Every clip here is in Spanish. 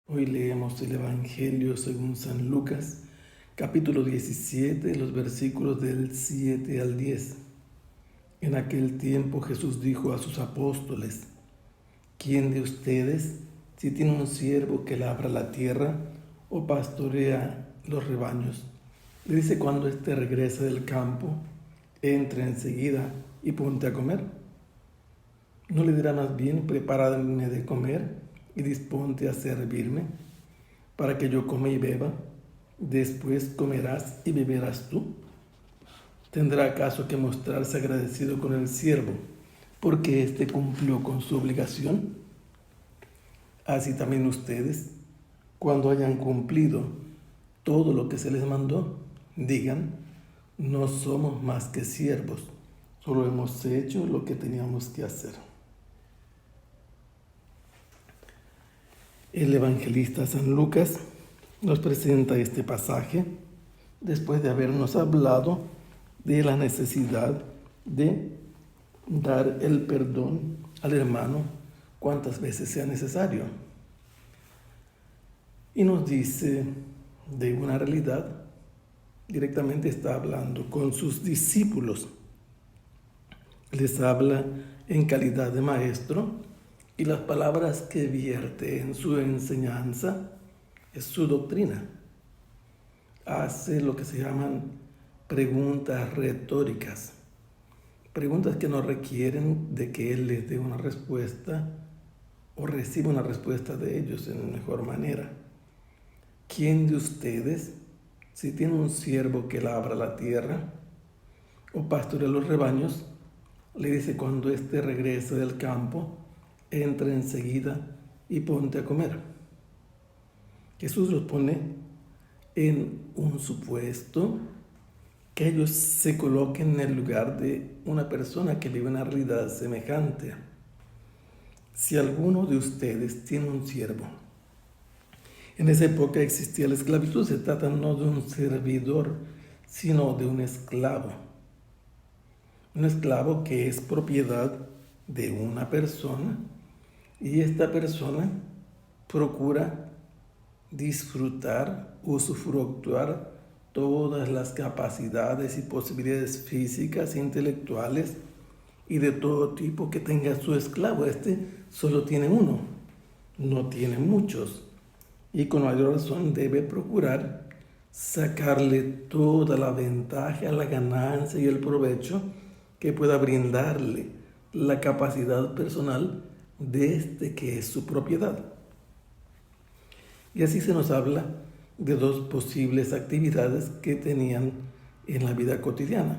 Hoy leemos el Evangelio según San Lucas, capítulo 17, los versículos del 7 al 10. En aquel tiempo Jesús dijo a sus apóstoles: ¿Quién de ustedes, si tiene un siervo que labra la tierra o pastorea los rebaños, le dice cuando éste regrese del campo: entra enseguida y ponte a comer? ¿No le dirá más bien: prepárame de comer y disponte a servirme, para que yo coma y beba? Después comerás y beberás tú. ¿Tendrá acaso que mostrarse agradecido con el siervo porque éste cumplió con su obligación? Así también ustedes, cuando hayan cumplido todo lo que se les mandó, digan: no somos más que siervos, solo hemos hecho lo que teníamos que hacer. El evangelista San Lucas nos presenta este pasaje después de habernos hablado de la necesidad de dar el perdón al hermano cuantas veces sea necesario. Y nos dice de una realidad, directamente está hablando con sus discípulos. Les habla en calidad de maestro, y las palabras que vierte en su enseñanza es su doctrina. Hace lo que se llaman preguntas retóricas, preguntas que no requieren de que él les dé una respuesta o reciba una respuesta de ellos en mejor manera. ¿Quién de ustedes, si tiene un siervo que labra la tierra o pastorea los rebaños, le dice cuando éste regrese del campo: entra enseguida y ponte a comer? Jesús los pone en un supuesto, que ellos se coloquen en el lugar de una persona que vive una realidad semejante. Si alguno de ustedes tiene un siervo, en esa época existía la esclavitud, se trata no de un servidor, sino de un esclavo. Un esclavo que es propiedad de una persona, y esta persona procura disfrutar, usufructuar todas las capacidades y posibilidades físicas, intelectuales y de todo tipo que tenga su esclavo. Este solo tiene uno, no tiene muchos, y con mayor razón debe procurar sacarle toda la ventaja, la ganancia y el provecho que pueda brindarle la capacidad personal de este que es su propiedad. Y así se nos habla de dos posibles actividades que tenían en la vida cotidiana.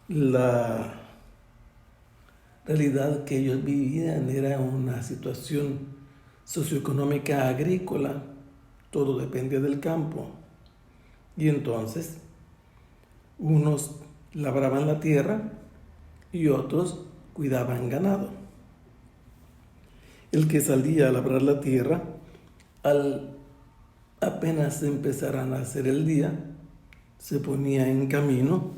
La realidad que ellos vivían era una situación socioeconómica agrícola, todo dependía del campo. Y entonces, unos labraban la tierra y otros cuidaban ganado. El que salía a labrar la tierra, al apenas empezar a nacer el día, se ponía en camino,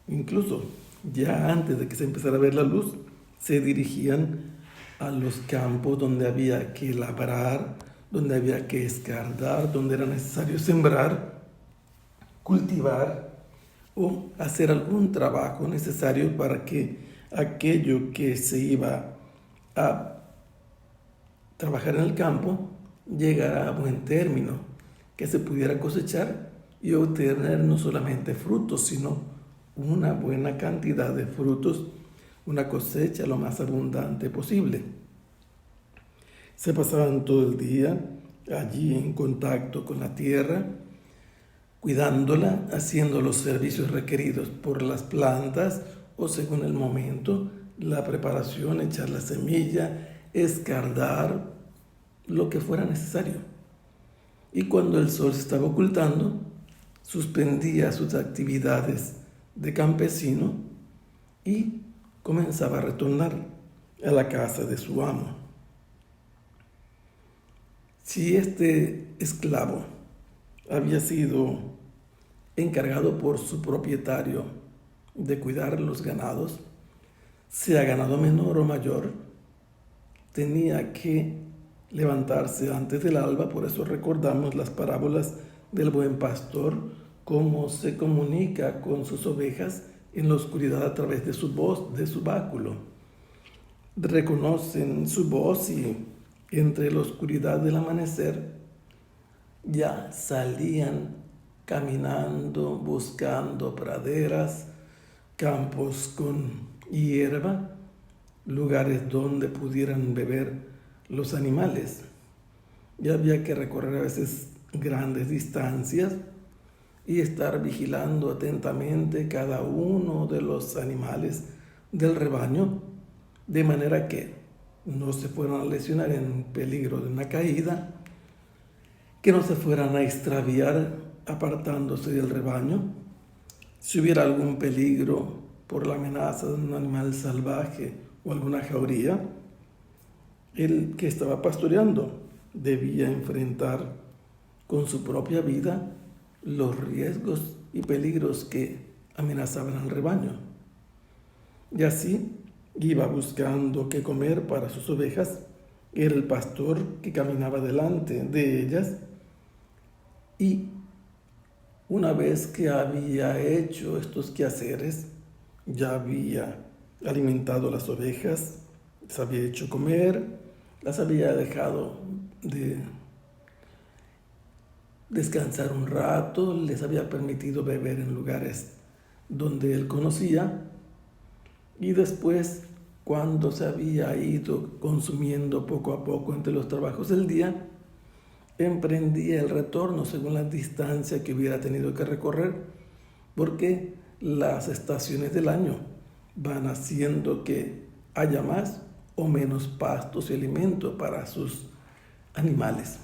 incluso ya antes de que se empezara a ver la luz, se dirigían a los campos donde había que labrar, donde había que escardar, donde era necesario sembrar, cultivar o hacer algún trabajo necesario para que aquello que se iba a trabajar en el campo llegara a buen término, que se pudiera cosechar y obtener no solamente frutos, sino una buena cantidad de frutos, una cosecha lo más abundante posible. Se pasaban todo el día allí en contacto con la tierra, cuidándola, haciendo los servicios requeridos por las plantas o, según el momento, la preparación, echar la semilla, escardar, lo que fuera necesario. Y cuando el sol se estaba ocultando, suspendía sus actividades de campesino y comenzaba a retornar a la casa de su amo. Si este esclavo había sido encargado por su propietario de cuidar los ganados, sea ganado menor o mayor, tenía que levantarse antes del alba. Por eso recordamos las parábolas del buen pastor, cómo se comunica con sus ovejas en la oscuridad a través de su voz, de su báculo. Reconocen su voz y entre la oscuridad del amanecer ya salían caminando, buscando praderas, campos con hierba, lugares donde pudieran beber los animales. Ya había que recorrer a veces grandes distancias y estar vigilando atentamente cada uno de los animales del rebaño, de manera que no se fueran a lesionar en peligro de una caída, que no se fueran a extraviar apartándose del rebaño. Si hubiera algún peligro por la amenaza de un animal salvaje o alguna jauría, el que estaba pastoreando debía enfrentar con su propia vida los riesgos y peligros que amenazaban al rebaño. Y así iba buscando qué comer para sus ovejas. Era el pastor que caminaba delante de ellas, y una vez que había hecho estos quehaceres, ya había alimentado las ovejas, les había hecho comer, las había dejado de descansar un rato, les había permitido beber en lugares donde él conocía, y después, cuando se había ido consumiendo poco a poco entre los trabajos del día, emprendía el retorno según la distancia que hubiera tenido que recorrer, porque las estaciones del año van haciendo que haya más o menos pastos y alimento para sus animales.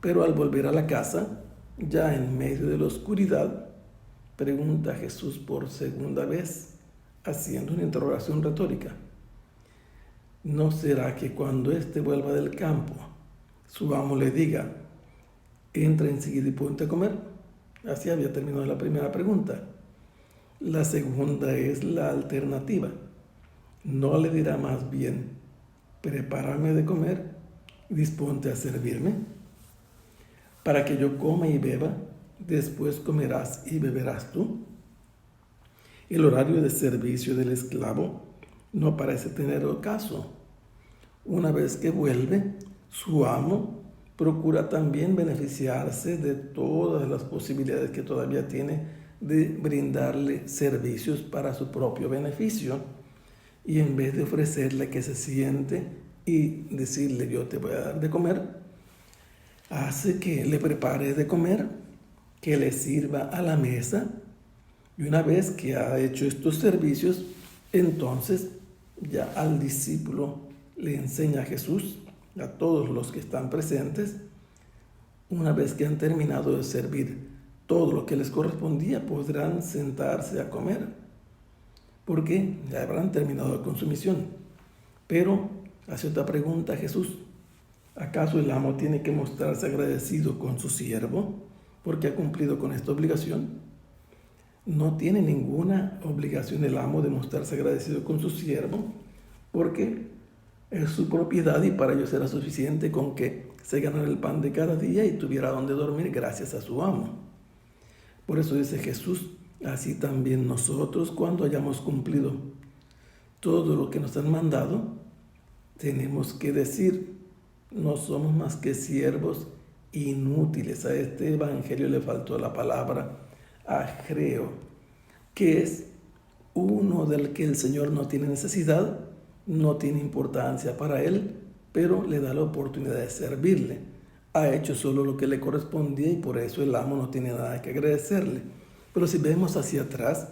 Pero al volver a la casa, ya en medio de la oscuridad, pregunta a Jesús por segunda vez, haciendo una interrogación retórica: ¿no será que cuando éste vuelva del campo, su amo le diga, entra enseguida y ponte a comer? Así había terminado la primera pregunta. La segunda es la alternativa. ¿No le dirá más bien, prepárame de comer y disponte a servirme, para que yo coma y beba, después comerás y beberás tú? El horario de servicio del esclavo no parece tener caso. Una vez que vuelve, su amo procura también beneficiarse de todas las posibilidades que todavía tiene de brindarle servicios para su propio beneficio. Y en vez de ofrecerle que se siente y decirle yo te voy a dar de comer, hace que le prepare de comer, que le sirva a la mesa. Y una vez que ha hecho estos servicios, entonces ya al discípulo le enseña a Jesús, a todos los que están presentes, una vez que han terminado de servir todo lo que les correspondía, podrán sentarse a comer, porque ya habrán terminado con su misión. Pero hace otra pregunta a Jesús: ¿acaso el amo tiene que mostrarse agradecido con su siervo porque ha cumplido con esta obligación? No tiene ninguna obligación el amo de mostrarse agradecido con su siervo, porque es su propiedad y para ello será suficiente con que se ganara el pan de cada día y tuviera donde dormir gracias a su amo. Por eso dice Jesús: así también nosotros, cuando hayamos cumplido todo lo que nos han mandado, tenemos que decir, no somos más que siervos inútiles. A este evangelio le faltó la palabra agreo, que es uno del que el Señor no tiene necesidad, no tiene importancia para él, pero le da la oportunidad de servirle. Ha hecho solo lo que le correspondía y por eso el amo no tiene nada que agradecerle. Pero si vemos hacia atrás,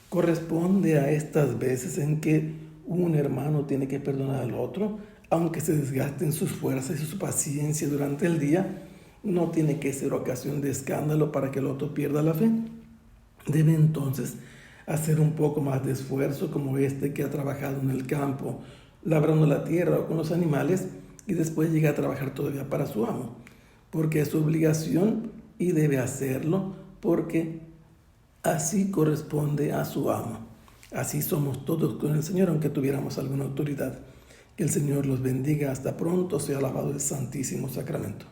corresponde a estas veces en que un hermano tiene que perdonar al otro, aunque se desgasten sus fuerzas y su paciencia durante el día. No tiene que ser ocasión de escándalo para que el otro pierda la fe. Debe entonces hacer un poco más de esfuerzo, como este que ha trabajado en el campo, labrando la tierra o con los animales, y después llega a trabajar todavía para su amo, porque es su obligación y debe hacerlo porque así corresponde a su amo. Así somos todos con el Señor, aunque tuviéramos alguna autoridad. Que el Señor los bendiga. Hasta pronto. Sea alabado el Santísimo Sacramento.